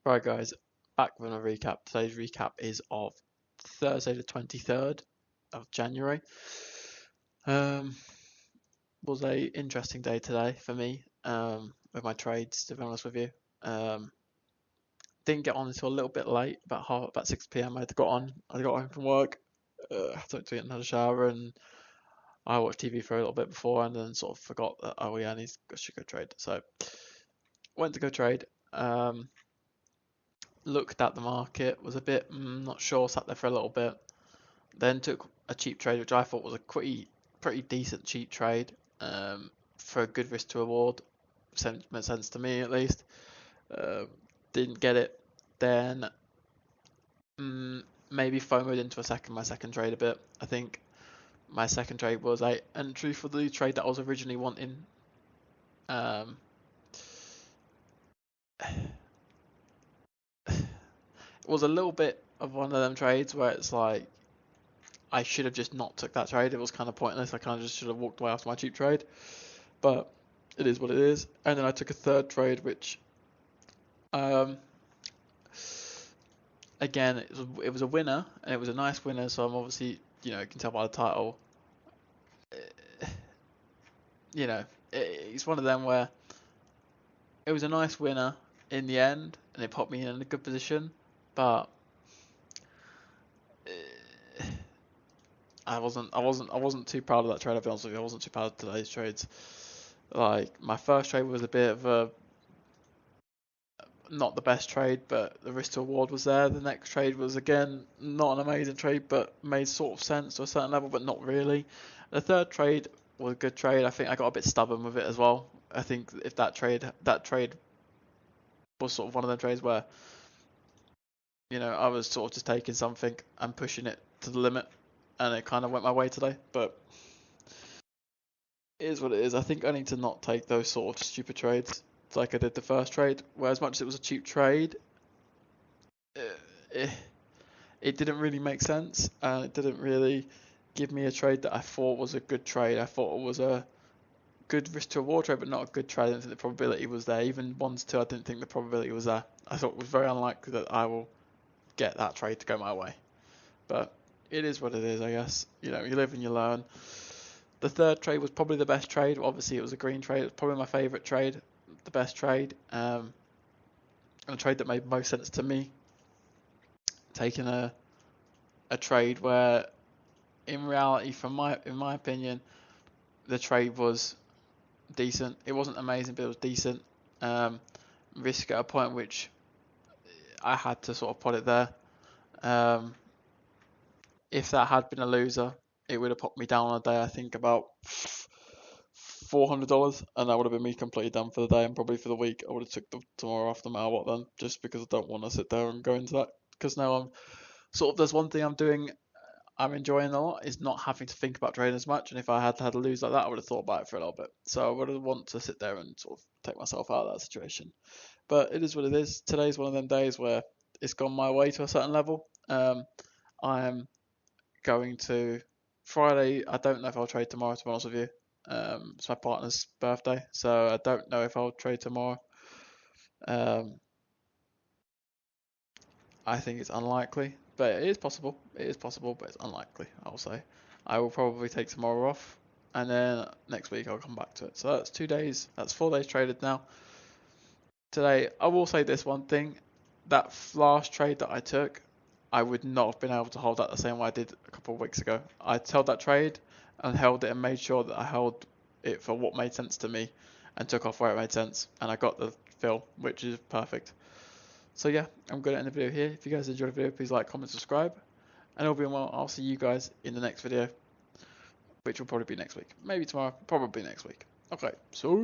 Right, guys, back with a recap. Today's recap is of Thursday, the 23rd of January. Was a interesting day today for me with my trades, to be honest with you. Didn't get on until a little bit late, about 6 p.m. I got home from work, took to it and had a shower, and I watched TV for a little bit before, and then sort of forgot that I should go trade. So went to go trade. Looked at the market, was a bit not sure, sat there for a little bit. Then took a cheap trade, which I thought was a pretty decent cheap trade for a good risk to reward. Made sense to me at least. Didn't get it. Then maybe FOMO'd into my second trade a bit. I think my second trade was a entry for the trade that I was originally wanting. It was a little bit of one of them trades where it's like I should have just not took that trade. It was kind of pointless. I kind of just should have walked away after my cheap trade. But it is what it is. And then I took a third trade, which again it was a winner, and it was a nice winner. So I'm obviously, you can tell by the title, it's one of them where it was a nice winner in the end, and it put me in a good position. But I wasn't too proud of that trade. I'll be honest with you. I wasn't too proud of today's trades. Like, my first trade was a bit of a not the best trade, but the risk to reward was there. The next trade was again not an amazing trade, but made sort of sense to a certain level, but not really. The third trade was a good trade. I think I got a bit stubborn with it as well. I think if that trade was sort of one of the trades where I was sort of just taking something and pushing it to the limit, and it kind of went my way today. But it is what it is. I think I need to not take those sort of stupid trades like I did the first trade, where as much as it was a cheap trade, it didn't really make sense, and it didn't really give me a trade that I thought was a good trade. I thought it was a good risk to reward trade, but not a good trade. I didn't think the probability was there. Even 1-2, I didn't think the probability was there. I thought it was very unlikely that I will get that trade to go my way. But it is what it is, I guess. You live and you learn. The third trade was probably the best trade. Obviously, it was a green trade. It was probably my favourite trade, the best trade, and a trade that made most sense to me. Taking a trade where, in reality, in my opinion, the trade was decent. It wasn't amazing, but it was decent. Risk at a point which I had to sort of put it there. If that had been a loser, it would have put me down on a day, I think, about $400, and that would have been me completely done for the day, and probably for the week. I would have took tomorrow off no matter what then, just because I don't want to sit there and go into that. Because now I'm sort of, there's one thing I'm enjoying a lot, is not having to think about trading as much. And if I had a lose like that, I would have thought about it for a little bit. So I would have want to sit there and sort of take myself out of that situation. But it is what it is. Today's one of them days where it's gone my way to a certain level. I am going to Friday. I don't know if I'll trade tomorrow, to be honest with you. It's my partner's birthday, so I don't know if I'll trade tomorrow. I think it's unlikely, but it is possible. It is possible, but it's unlikely, I'll say. I will probably take tomorrow off, and then next week I'll come back to it. So that's 2 days. That's 4 days traded now. Today, I will say this one thing. That last trade that I took, I would not have been able to hold that the same way I did a couple of weeks ago. I held that trade and held it and made sure that I held it for what made sense to me and took off where it made sense. And I got the fill, which is perfect. So yeah, I'm going to end the video here. If you guys enjoyed the video, please like, comment, subscribe. And all being well, I'll see you guys in the next video, which will probably be next week. Maybe tomorrow, probably next week. Okay, so